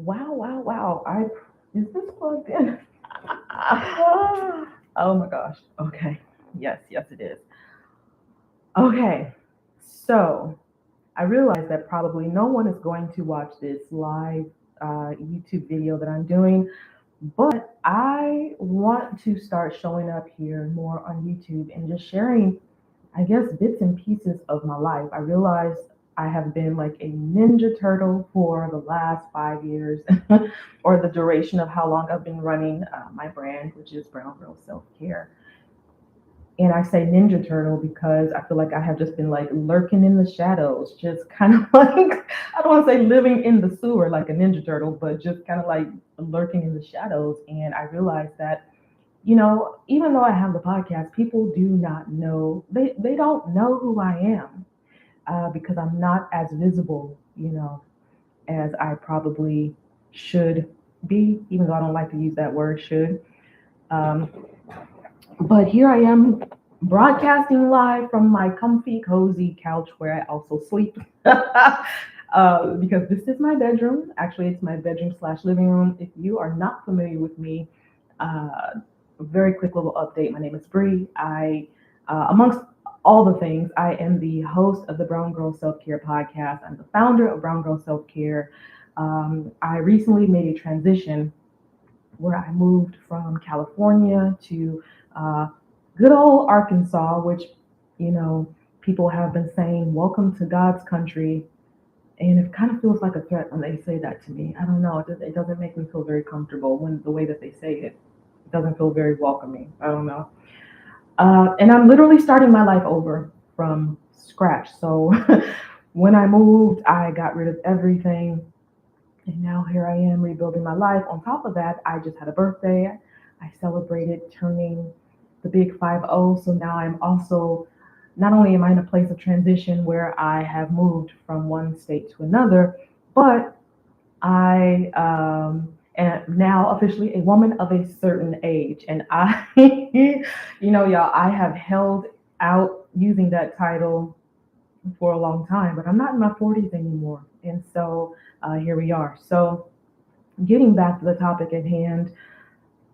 Wow, wow, wow. Is this plugged in? Oh my gosh. Okay. Yes, yes, it is. Okay. So I realize that probably no one is going to watch this live YouTube video that I'm doing, but I want to start showing up here more on YouTube and just sharing, I guess, bits and pieces of my life. I realize I have been like a ninja turtle for the last 5 years, or the duration of how long I've been running my brand, which is Brown Girl Self Care. And I say Ninja Turtle because I feel like I have just been like lurking in the shadows, just kind of like, I don't want to say living in the sewer like a Ninja Turtle, but just kind of like lurking in the shadows. And I realized that, even though I have the podcast, people do not know, they don't know who I am, because I'm not as visible, as I probably should be, even though I don't like to use that word should. Um, but here I am broadcasting live from my comfy, cozy couch where I also sleep. Because this is my bedroom. Actually, it's my bedroom slash living room. If you are not familiar with me, very quick little update. My name is Bree. Amongst all the things, I am the host of the Brown Girl Self Care podcast. I'm the founder of Brown Girl Self Care. I recently made a transition where I moved from California to uh, good old Arkansas, which, you know, people have been saying, welcome to God's country. And it kind of feels like a threat when they say that to me. I don't know. It doesn't make me feel very comfortable when the way that they say it. It doesn't feel very welcoming. I don't know. And I'm literally starting my life over from scratch. So when I moved, I got rid of everything, and now here I am rebuilding my life. On top of that, I just had a birthday. I celebrated turning the big 5-0. So now I'm also, not only am I in a place of transition where I have moved from one state to another, but I am now officially a woman of a certain age. And y'all, I have held out using that title for a long time, but I'm not in my 40s anymore. And so here we are. So, getting back to the topic at hand,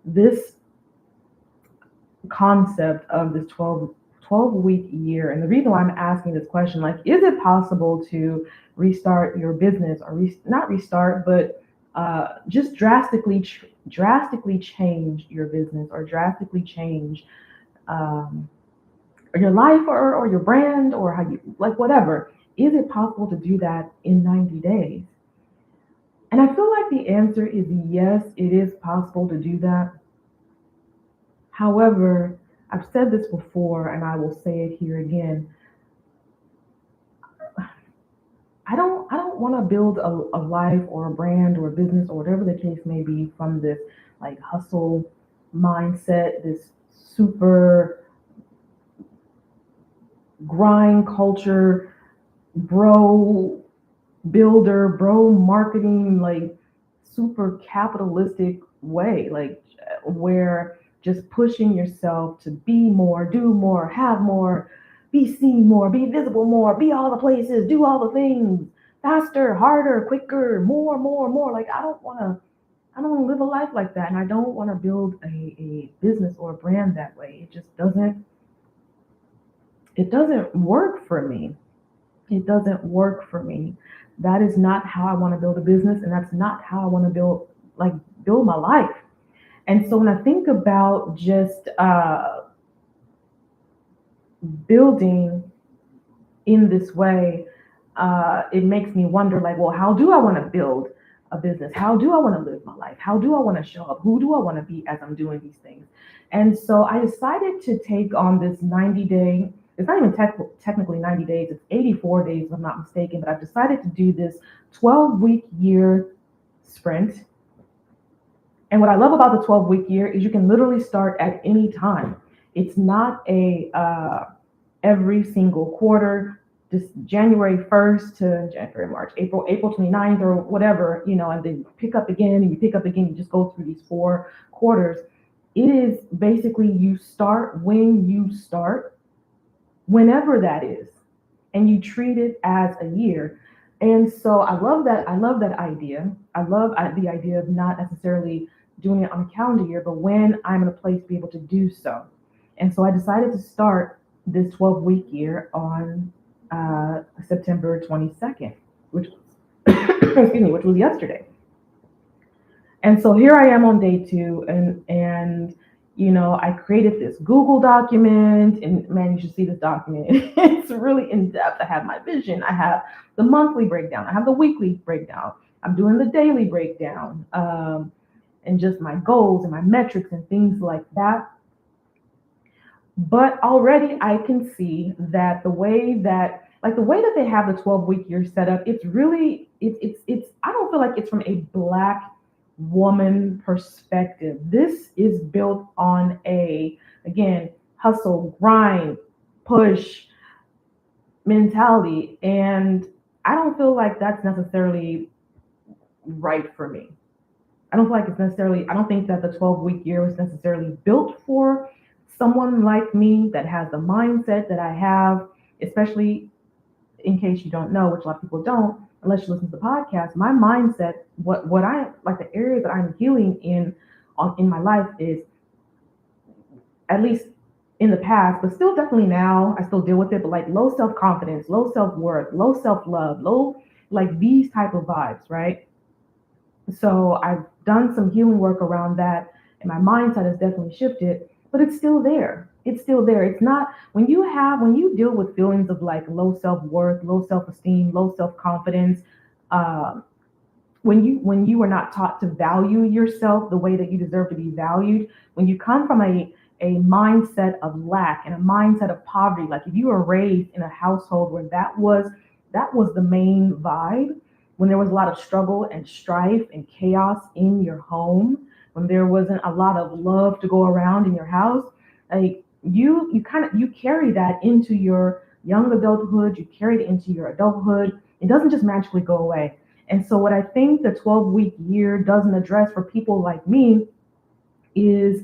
this concept of this 12-week year, and the reason why I'm asking this question, like, is it possible to restart your business, or not restart, but just drastically change your business, or drastically change um, your life, or your brand, or how you like whatever? Is it possible to do that in 90 days? And I feel like the answer is yes, it is possible to do that. However, I've said this before and I will say it here again. I don't want to build a life or a brand or a business or whatever the case may be from this like hustle mindset, this super grind culture, bro builder, bro marketing, like super capitalistic way, like where just pushing yourself to be more, do more, have more, be seen more, be visible more, be all the places, do all the things faster, harder, quicker, more, more, more. Like I don't want to live a life like that, and I don't want to build a business or a brand that way. It doesn't work for me. It doesn't work for me. That is not how I want to build a business, and that's not how I want to build my life. And so when I think about just building in this way, it makes me wonder, like, well, how do I want to build a business? How do I want to live my life? How do I want to show up? Who do I want to be as I'm doing these things? And so I decided to take on this 90-day. It's not even technically 90 days. It's 84 days, if I'm not mistaken. But I've decided to do this 12-week year sprint. And what I love about the 12-week year is you can literally start at any time. It's not a every single quarter, just January 1st to January, March, April 29th, or whatever, and then pick up again and you pick up again. You just go through these 4 quarters. It is basically you start when you start, whenever that is, and you treat it as a year. And so I love that. I love that idea. I love the idea of not necessarily doing it on a calendar year, but when I'm in a place to be able to do so. And so I decided to start this 12-week year on September 22nd, which was, excuse me, which was yesterday. And so here I am on day two, and I created this Google document, and man, you should see this document. It's really in depth. I have my vision, I have the monthly breakdown, I have the weekly breakdown, I'm doing the daily breakdown, and just my goals and my metrics and things like that. But already I can see that the way that they have the 12-week year set up, it's really it's I don't feel like it's from a black woman perspective. This is built on a, again, hustle, grind, push mentality, and I don't feel like that's necessarily right for me. I don't think that the 12-week year was necessarily built for someone like me that has the mindset that I have, especially in case you don't know, which a lot of people don't, unless you listen to the podcast. My mindset, what I like, the areas that I'm healing in my life is, at least in the past, but still definitely now, I still deal with it, but like low self-confidence, low self-worth, low self-love, low, like these type of vibes, right? So I've done some healing work around that, and my mindset has definitely shifted, but it's still there. It's still there. It's not, when you deal with feelings of like low self-worth, low self-esteem, low self-confidence, uh, when you were not taught to value yourself the way that you deserve to be valued, when you come from a mindset of lack and a mindset of poverty, like if you were raised in a household where that was the main vibe, when there was a lot of struggle and strife and chaos in your home, when there wasn't a lot of love to go around in your house, like you carry that into your young adulthood, you carry it into your adulthood. It doesn't just magically go away. And so, what I think the 12-week year doesn't address for people like me is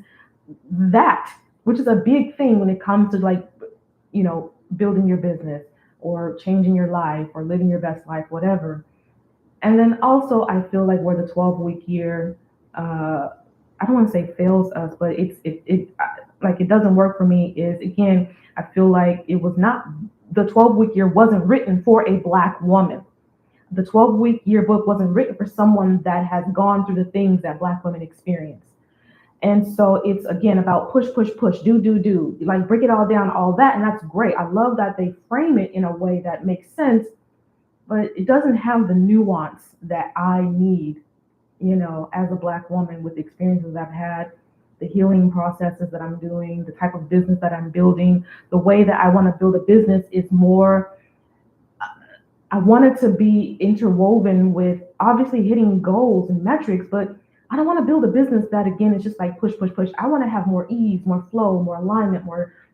that, which is a big thing when it comes to like, building your business or changing your life or living your best life, whatever. And then also, I feel like where the 12-week year, uh, I don't want to say fails us, but like it doesn't work for me is, again, I feel like it was not, the 12-week year wasn't written for a black woman. The 12-week yearbook wasn't written for someone that has gone through the things that black women experience. And so it's, again, about push, push, push, do, do, do, like break it all down, all that. And that's great. I love that they frame it in a way that makes sense, but it doesn't have the nuance that I need, as a black woman with the experiences I've had, the healing processes that I'm doing, the type of business that I'm building, the way that I want to build a business is more, I want it to be interwoven with obviously hitting goals and metrics, but I don't want to build a business that, again, is just like push, push, push. I want to have more ease, more flow, more alignment,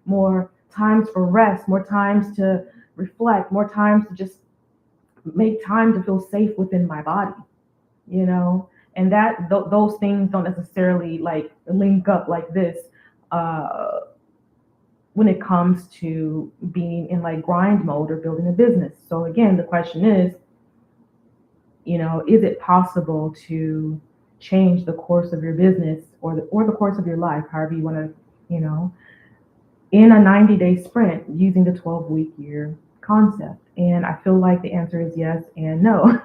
more times for rest, more times to reflect, more times to just make time to feel safe within my body, you know, and that those things don't necessarily like link up like this, uh, when it comes to being in like grind mode or building a business. So again, the question is, is it possible to change the course of your business or the course of your life, however you want to, you know, in a 90-day sprint using the 12-week year concept? And I feel like the answer is yes and no,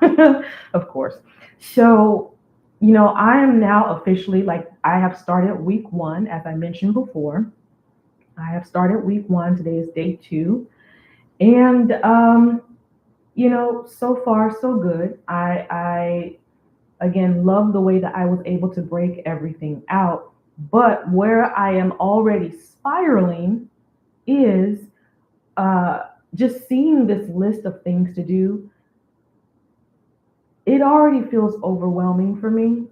of course. So, I am now officially, like, I have started week one, as I mentioned before. I have started week one. Today is day two. And, so far, so good. I again, love the way that I was able to break everything out. But where I am already spiraling is, uh, just seeing this list of things to do. It already feels overwhelming for me.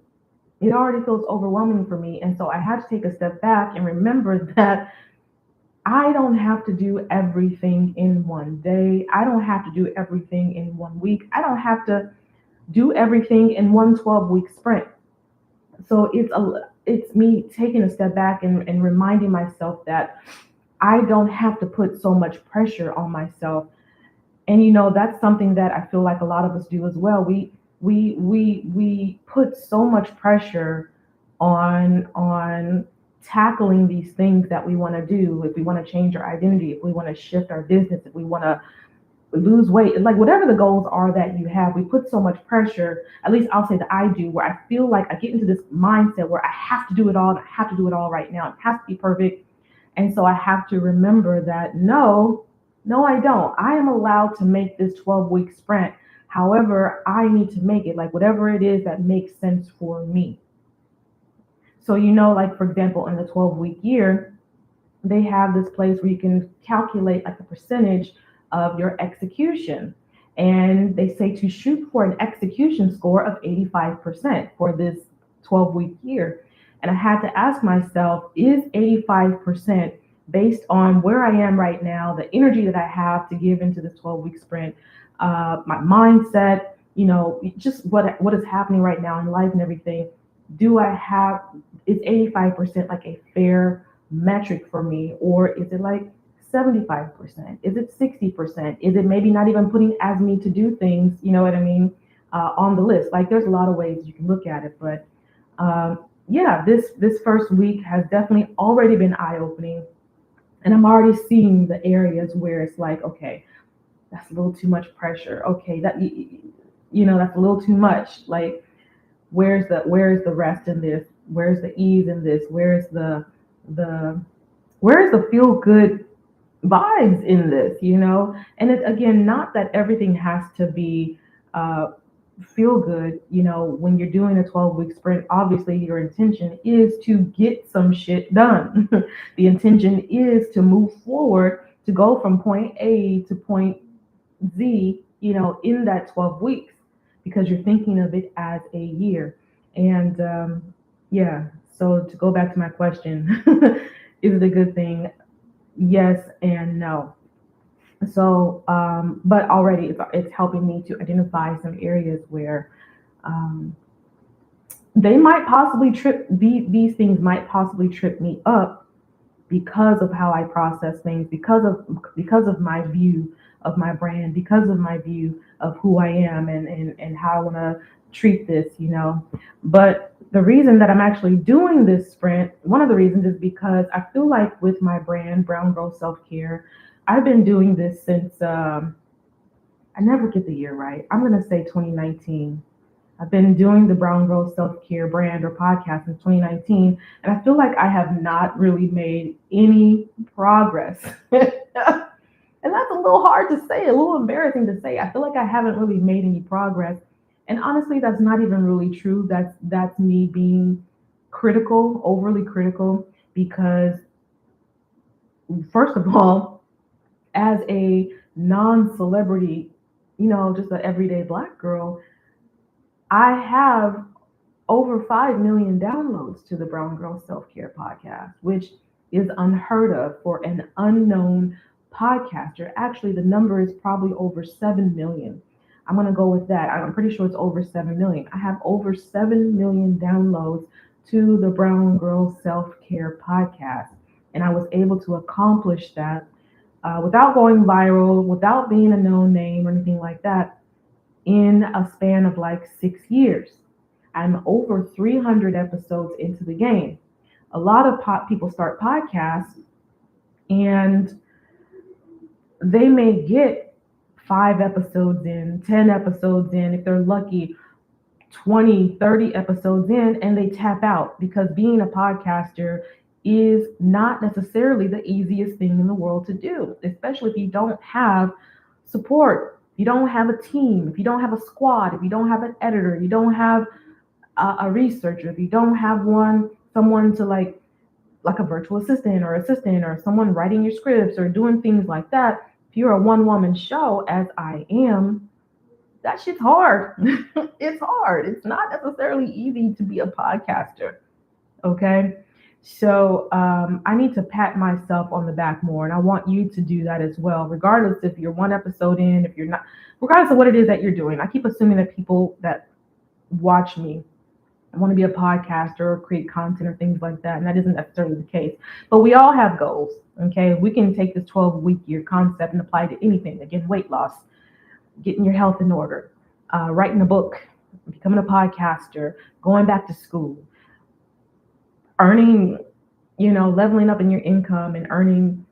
It already feels overwhelming for me. And so I had to take a step back and remember that I don't have to do everything in one day. I don't have to do everything in one week. I don't have to do everything in one 12-week sprint. So it's me taking a step back and reminding myself that I don't have to put so much pressure on myself. And that's something that I feel like a lot of us do as well. We put so much pressure on tackling these things that we want to do. If we want to change our identity, if we want to shift our business, if we want to lose weight, like whatever the goals are that you have, we put so much pressure. At least I'll say that I do, where I feel like I get into this mindset where I have to do it all, and I have to do it all right now. It has to be perfect. And so I have to remember that no, no, I don't. I am allowed to make this 12-week sprint. However, I need to make it, like whatever it is that makes sense for me. So, like for example, in the 12-week year, they have this place where you can calculate like the percentage of your execution. And they say to shoot for an execution score of 85% for this 12-week year. And I had to ask myself, is 85% based on where I am right now, the energy that I have to give into this 12-week sprint, my mindset, just what is happening right now in life and everything? Do I have, is 85% like a fair metric for me, or is it like 75%? Is it 60%? Is it maybe not even putting as me to do things, you know what I mean, on the list? Like there's a lot of ways you can look at it, but yeah, this first week has definitely already been eye opening, and I'm already seeing the areas where it's like, okay, that's a little too much pressure. Okay, that's a little too much. Like where's the rest in this? Where's the ease in this? The where's the feel good vibes in this? And it's again not that everything has to be uh, feel good. When you're doing a 12-week sprint, obviously your intention is to get some shit done. The intention is to move forward, to go from point A to point Z, in that 12 weeks, because you're thinking of it as a year. And yeah, so to go back to my question, is it a good thing? Yes and no. So, but already it's helping me to identify some areas where um, they might possibly these things might possibly trip me up because of how I process things, because of my view of my brand, because of my view of who I am, and how I want to treat this. But the reason that I'm actually doing this sprint, one of the reasons is because I feel like with my brand, Brown Girl Self Care, I've been doing this since I never get the year right. I'm gonna say 2019. I've been doing the Brown Girl Self Care brand or podcast since 2019, and I feel like I have not really made any progress. And that's a little hard to say, a little embarrassing to say. I feel like I haven't really made any progress. And honestly, that's not even really true. That's me being critical, overly critical, because first of all, as a non-celebrity, just an everyday black girl, I have over 5 million downloads to the Brown Girl Self Care podcast, which is unheard of for an unknown podcaster. Actually, the number is probably over 7 million. I'm going to go with that. I'm pretty sure it's over 7 million. I have over 7 million downloads to the Brown Girl Self Care podcast. And I was able to accomplish that without going viral, without being a known name or anything like that, in a span of like 6 years. I'm over 300 episodes into the game. A lot of people start podcasts and they may get 5 episodes in, 10 episodes in, if they're lucky, 20, 30 episodes in, and they tap out, because being a podcaster is not necessarily the easiest thing in the world to do, especially if you don't have support, if you don't have a team, if you don't have a squad, if you don't have an editor, you don't have a researcher, if you don't have someone to like a virtual assistant or someone writing your scripts or doing things like that. If you're a one-woman show, as I am, that shit's hard. It's hard. It's not necessarily easy to be a podcaster. Okay. So I need to pat myself on the back more, and I want you to do that as well, regardless if you're one episode in, if you're not, regardless of what it is that you're doing. I keep assuming that people that watch me want to be a podcaster or create content or things like that, and that isn't necessarily the case. But we all have goals. Okay, we can take this 12-week year concept and apply it to anything. Again, weight loss. getting your health in order, writing a book, becoming a podcaster, going back to school, earning, leveling up in your income and earning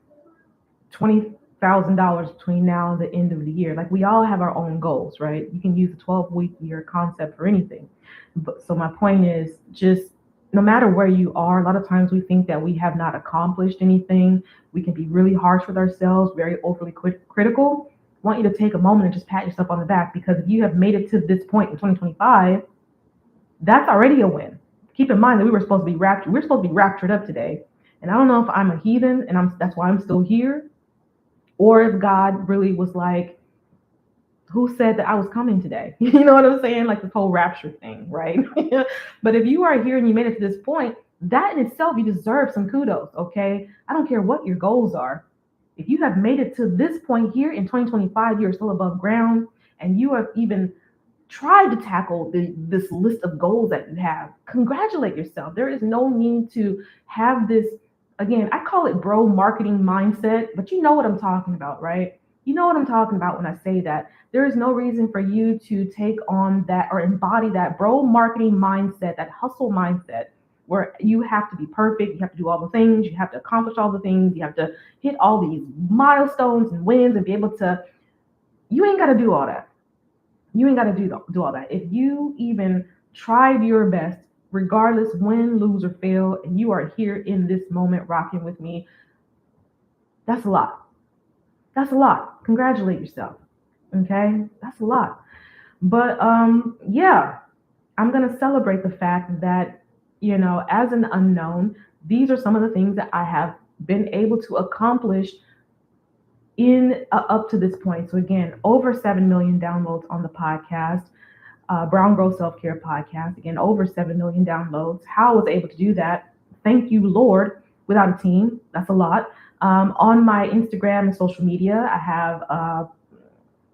$20,000 between now and the end of the year. Like we all have our own goals, right? You can use the 12-week year concept for anything. But so my point is just no matter where you are, a lot of times we think that we have not accomplished anything. We can be really harsh with ourselves, very overly critical. I want you to take a moment and just pat yourself on the back because if you have made it to this point in 2025, that's already a win. Keep in mind that we were supposed to be raptured. We're supposed to be raptured up today. And I don't know if I'm a heathen and that's why I'm still here, or if God really was like, who said that I was coming today? You know what I'm saying? Like this whole rapture thing, right? But if you are here and you made it to this point, that in itself, you deserve some kudos, okay? I don't care what your goals are. If you have made it to this point here in 2025, you're still above ground and you have even tried to tackle this list of goals that you have, congratulate yourself. There is no need to have this, again, I call it bro marketing mindset, but you know what I'm talking about, right? You know what I'm talking about when I say that. There is no reason for you to take on that or embody that bro marketing mindset, that hustle mindset, where you have to be perfect, you have to do all the things, you have to accomplish all the things, you have to hit all these milestones and wins and be able to, you ain't got to do all that. You ain't got to do all that. If you even tried your best, regardless win, lose, or fail, and you are here in this moment rocking with me, that's a lot. That's a lot. Congratulate yourself. Okay? That's a lot. But yeah, I'm gonna celebrate the fact that, as an unknown, these are some of the things that I have been able to accomplish in up to this point. So again, over 7 million downloads on the podcast, Brown Girl Self Care Podcast. Again, over 7 million downloads. How I was able to do that? Thank you, Lord. Without a team, that's a lot. On my Instagram and social media, I have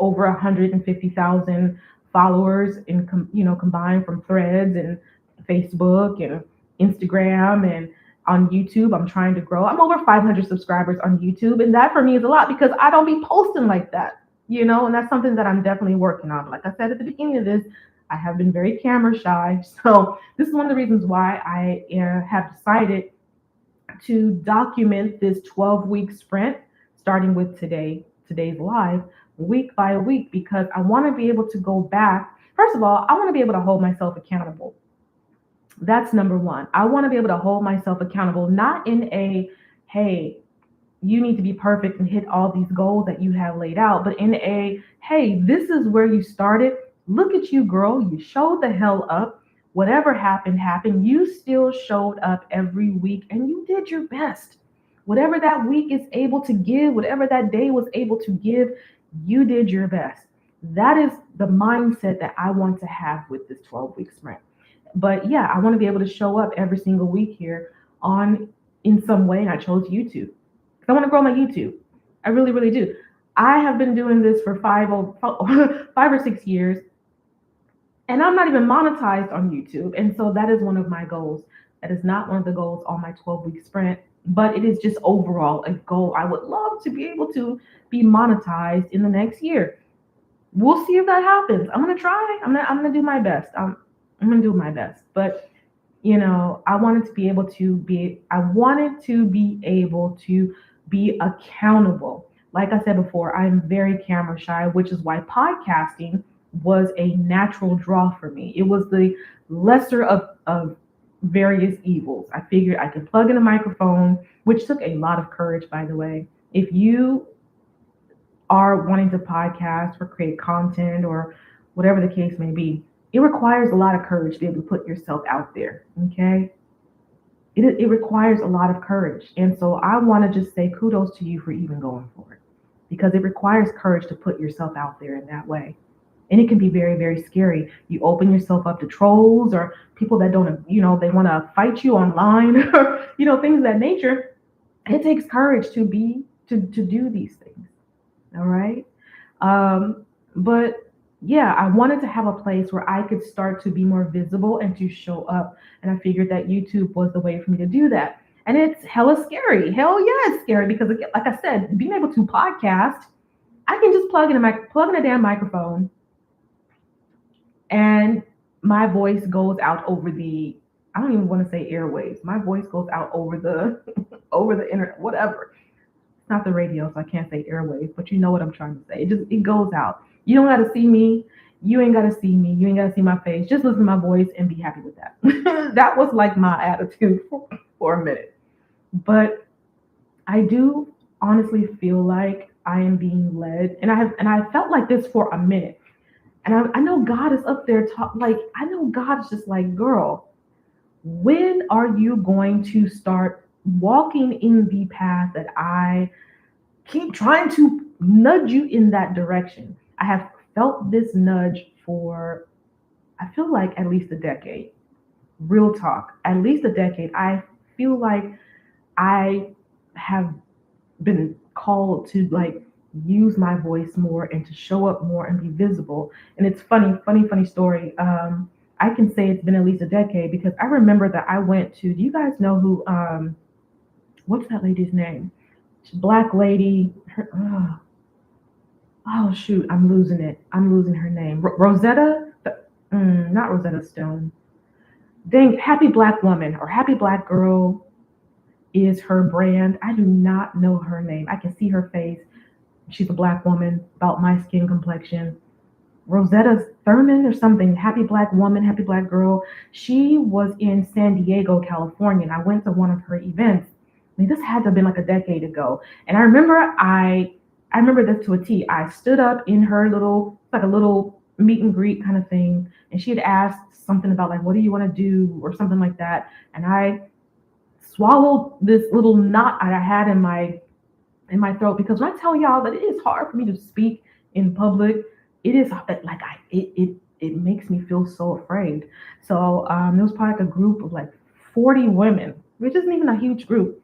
over 150,000 followers combined from Threads and Facebook and Instagram and on YouTube. I'm trying to grow. I'm over 500 subscribers on YouTube, and that for me is a lot because I don't be posting like that, and that's something that I'm definitely working on. But like I said at the beginning of this, I have been very camera shy, so this is one of the reasons why I have decided to document this 12-week sprint, starting with today's live, week by week, because I want to be able to go back. First of all, I want to be able to hold myself accountable. That's number one. I want to be able to hold myself accountable, not in a, hey, you need to be perfect and hit all these goals that you have laid out, but in a, hey, this is where you started. Look at you, girl. You showed the hell up. Whatever happened, happened. You still showed up every week and you did your best. Whatever that week is able to give, whatever that day was able to give, you did your best. That is the mindset that I want to have with this 12-week sprint. But yeah, I want to be able to show up every single week here in some way, and I chose YouTube. I want to grow my YouTube. I really, really do. I have been doing this for 5 or 6 years, and I'm not even monetized on YouTube. And so that is one of my goals. That is not one of the goals on my 12-week sprint, but it is just overall a goal. I would love to be able to be monetized in the next year. We'll see if that happens. I'm gonna try. I'm gonna do my best. I'm gonna do my best. But I wanted to be able to be accountable. Like I said before, I'm very camera shy, which is why podcasting was a natural draw for me. It was the lesser of various evils. I figured I could plug in a microphone, which took a lot of courage, by the way. If you are wanting to podcast or create content or whatever the case may be, it requires a lot of courage to be able to put yourself out there, okay? It requires a lot of courage. And so I want to just say kudos to you for even going for it, because it requires courage to put yourself out there in that way. And it can be very, very scary. You open yourself up to trolls or people that don't, they want to fight you online or, things of that nature. It takes courage to do these things. All right. But yeah, I wanted to have a place where I could start to be more visible and to show up. And I figured that YouTube was the way for me to do that. And it's hella scary. Hell yeah, it's scary because, like I said, being able to podcast, I can just plug in a damn microphone, and my voice goes out over the, I don't even want to say airwaves. My voice goes out over the over the internet, whatever. It's not the radio, so I can't say airwaves, but you know what I'm trying to say. It goes out. You don't gotta see me. You ain't gotta see me. You ain't gotta see my face. Just listen to my voice and be happy with that. That was like my attitude for a minute. But I do honestly feel like I am being led, and I felt like this for a minute. And I know God is up there like I know God is just like, girl, when are you going to start walking in the path that I keep trying to nudge you in that direction? I have felt this nudge for, I feel like at least a decade. Real talk, at least a decade. I feel like I have been called to like use my voice more and to show up more and be visible. And it's funny story. I can say it's been at least a decade because I remember that I went to, do you guys know who, what's that lady's name? Black lady. Oh shoot, I'm losing it. I'm losing her name. Rosetta? Not Rosetta Stone. Dang, Happy Black Woman or Happy Black Girl is her brand. I do not know her name. I can see her face. She's a black woman, about my skin complexion. Rosetta Thurman or something, Happy Black Woman, Happy Black Girl. She was in San Diego, California, and I went to one of her events. I mean, this had to have been like a decade ago. And I remember this to a T. I stood up in her little, like a little meet and greet kind of thing, and she had asked something about like, what do you want to do or something like that. And I swallowed this little knot I had in my throat because when I tell y'all that it is hard for me to speak in public, it is like it makes me feel so afraid. So there was probably like a group of like 40 women, which isn't even a huge group.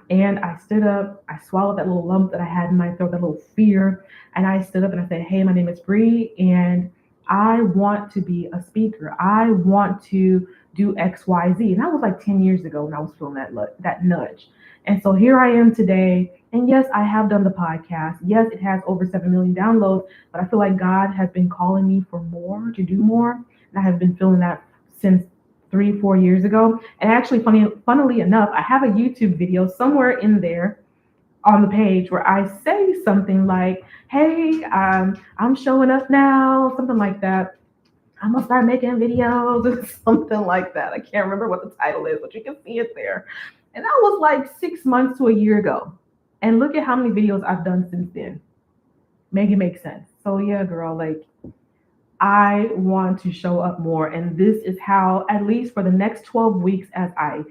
And I stood up, I swallowed that little lump that I had in my throat, that little fear, and I stood up and I said, "Hey, my name is Bree, and I want to be a speaker. I want to do X, Y, Z." And that was like 10 years ago when I was feeling that nudge. And so here I am today. And yes, I have done the podcast. Yes, it has over 7 million downloads, but I feel like God has been calling me for more, to do more. And I have been feeling that since 3, 4 years ago. And actually, funnily enough, I have a YouTube video somewhere in there on the page where I say something like, "Hey, I'm showing up now," something like that. "I'm gonna start making videos," something like that. I can't remember what the title is, but you can see it there. And that was like 6 months to a year ago. And look at how many videos I've done since then. Make it make sense. So yeah, girl, like I want to show up more. And this is how, at least for the next 12 weeks, as I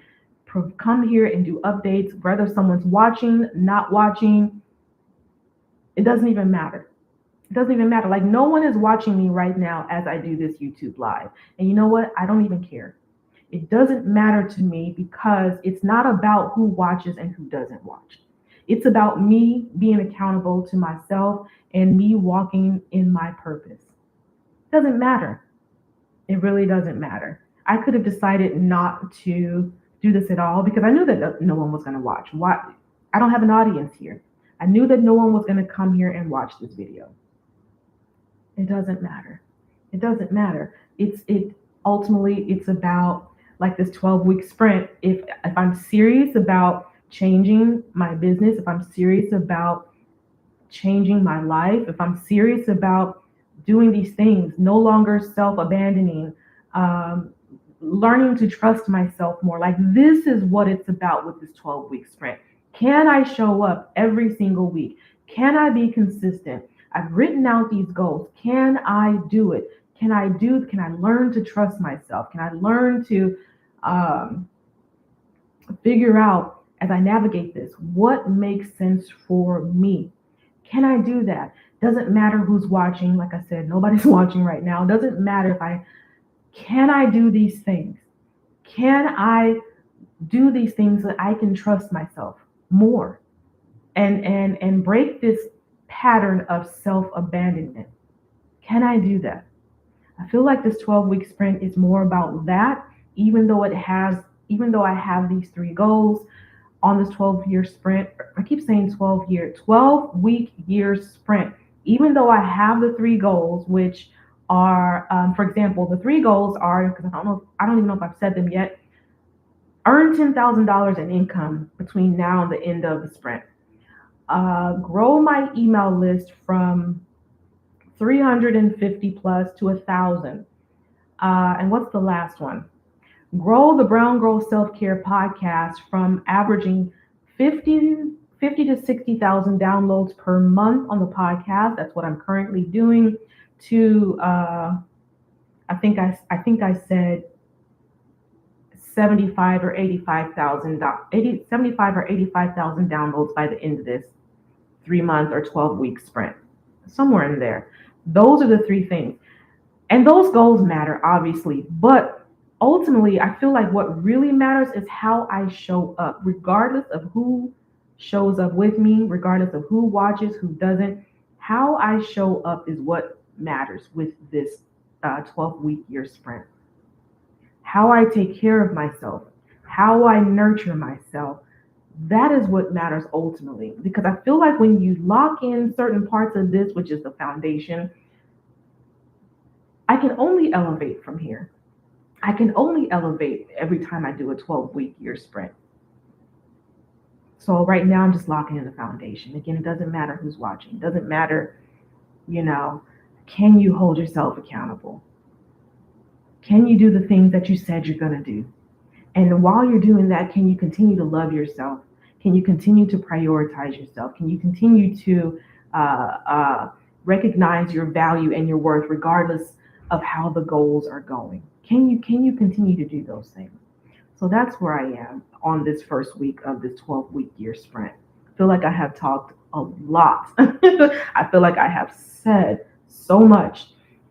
come here and do updates, whether someone's watching, not watching, it doesn't even matter. It doesn't even matter. Like, no one is watching me right now as I do this YouTube live. And you know what? I don't even care. It doesn't matter to me because it's not about who watches and who doesn't watch. It's about me being accountable to myself and me walking in my purpose. It doesn't matter. It really doesn't matter. I could have decided not to do this at all because I knew that no one was going to watch. Why? I don't have an audience here. I knew that no one was going to come here and watch this video. It doesn't matter. It doesn't matter. It ultimately it's about like this 12-week sprint. If I'm serious about changing my business, if I'm serious about changing my life, if I'm serious about doing these things, no longer self-abandoning, um, learning to trust myself more. Like this is what it's about with this 12-week sprint. Can I show up every single week? Can I be consistent? I've written out these goals. Can I do it? Can I learn to trust myself? Can I learn to um, figure out as I navigate this what makes sense for me? Can I do that? Doesn't matter who's watching. Like I said, nobody's watching right now. Doesn't matter if can I do these things? Can I do these things so that I can trust myself more and break this pattern of self-abandonment? Can I do that? I feel like this 12-week sprint is more about that, even though I have these three goals. on this 12-year sprint. I keep saying 12-week year sprint. Even though I have the three goals, which are, for example, the three goals are, because I don't even know if I've said them yet. Earn $10,000 in income between now and the end of the sprint. Grow my email list from 350 plus to 1,000. And what's the last one? Grow the Brown Girl Self Care podcast from averaging 50 to 60,000 downloads per month on the podcast. That's what I'm currently doing. To I think I said 75 or 85,000 75 or 85,000 downloads by the end of this 3 month or 12-week sprint, somewhere in there. Those are the three things. And those goals matter, obviously, but ultimately, I feel like what really matters is how I show up, regardless of who shows up with me, regardless of who watches, who doesn't. How I show up is what matters with this 12-week year sprint. How I take care of myself, how I nurture myself, that is what matters ultimately. Because I feel like when you lock in certain parts of this, which is the foundation, I can only elevate from here. I can only elevate every time I do a 12-week year sprint. So right now I'm just locking in the foundation. Again, it doesn't matter who's watching. It doesn't matter, you know, can you hold yourself accountable? Can you do the things that you said you're going to do? And while you're doing that, can you continue to love yourself? Can you continue to prioritize yourself? Can you continue to recognize your value and your worth regardless of how the goals are going? Can you continue to do those things? So that's where I am on this first week of this 12-week year sprint. I feel like I have talked a lot. I feel like I have said so much.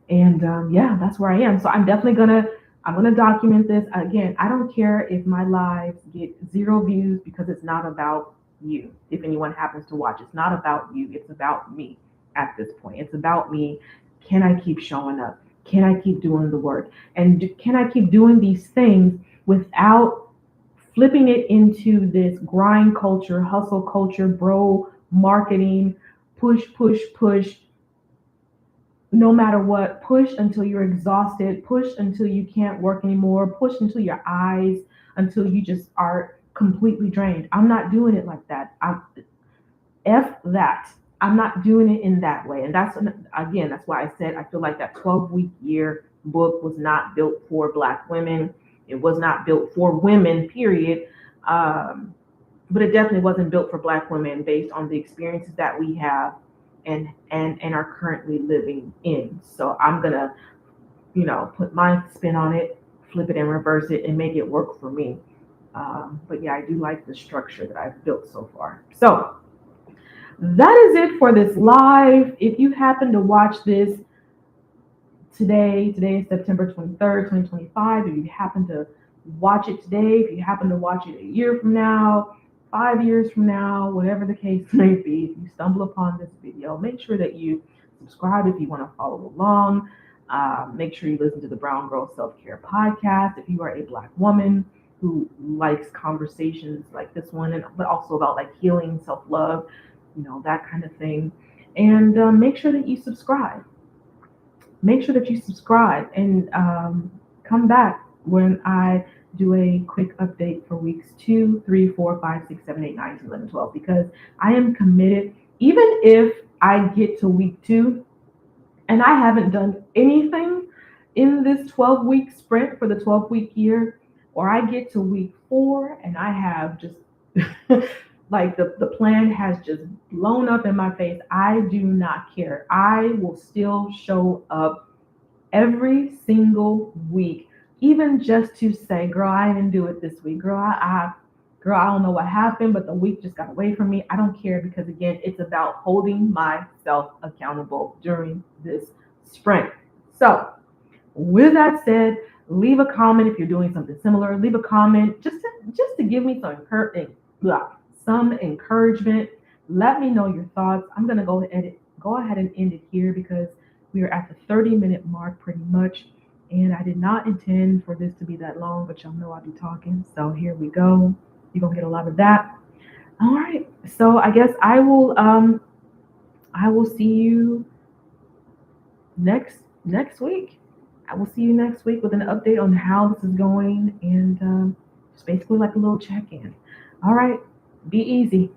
And yeah, that's where I am. So I'm gonna document this. Again, I don't care if my lives get 0 views because it's not about you. If anyone happens to watch, it's not about you. It's about me at this point. It's about me. Can I keep showing up? Can I keep doing the work? And can I keep doing these things without flipping it into this grind culture, hustle culture, bro marketing, push, push, push, no matter what, push until you're exhausted, push until you can't work anymore, push until your eyes, until you just are completely drained. I'm not doing it like that. F that. I'm not doing it in that way. And that's why I said I feel like that 12-week year book was not built for Black women. It was not built for women, period. But it definitely wasn't built for Black women based on the experiences that we have and are currently living in. So I'm gonna, put my spin on it, flip it and reverse it and make it work for me. But yeah, I do like the structure that I've built so far. So that is it for this live. If you happen to watch this today is September 23rd, 2025. If you happen to watch it today, if you happen to watch it a year from now, 5 years from now, whatever the case may be, if you stumble upon this video, make sure that you subscribe if you want to follow along. Make sure you listen to the Brown Girl Self-Care podcast if you are a Black woman who likes conversations like this one, but also about like healing, self-love, that kind of thing. And make sure that you subscribe. Make sure that you subscribe and come back when I do a quick update for weeks 2, 3, 4, 5, 6, 7, 8, 9, 10, 11, 12, because I am committed. Even if I get to week 2 and I haven't done anything in this 12-week sprint for the 12-week year, or I get to week 4 and I have just like the plan has just blown up in my face, I do not care. I will still show up every single week, even just to say, girl, I didn't do it this week. Girl, I don't know what happened, but the week just got away from me. I don't care, because again, it's about holding myself accountable during this sprint. So with that said, leave a comment if you're doing something similar. Leave a comment just to give me some encouragement. Let me know your thoughts. I'm gonna go ahead and end it here because we are at the 30-minute mark pretty much. And I did not intend for this to be that long, but y'all know I'll be talking. So here we go. You're gonna get a lot of that. All right. So I guess I will see you next week. I will see you next week with an update on how this is going and just basically like a little check-in. All right. Be easy.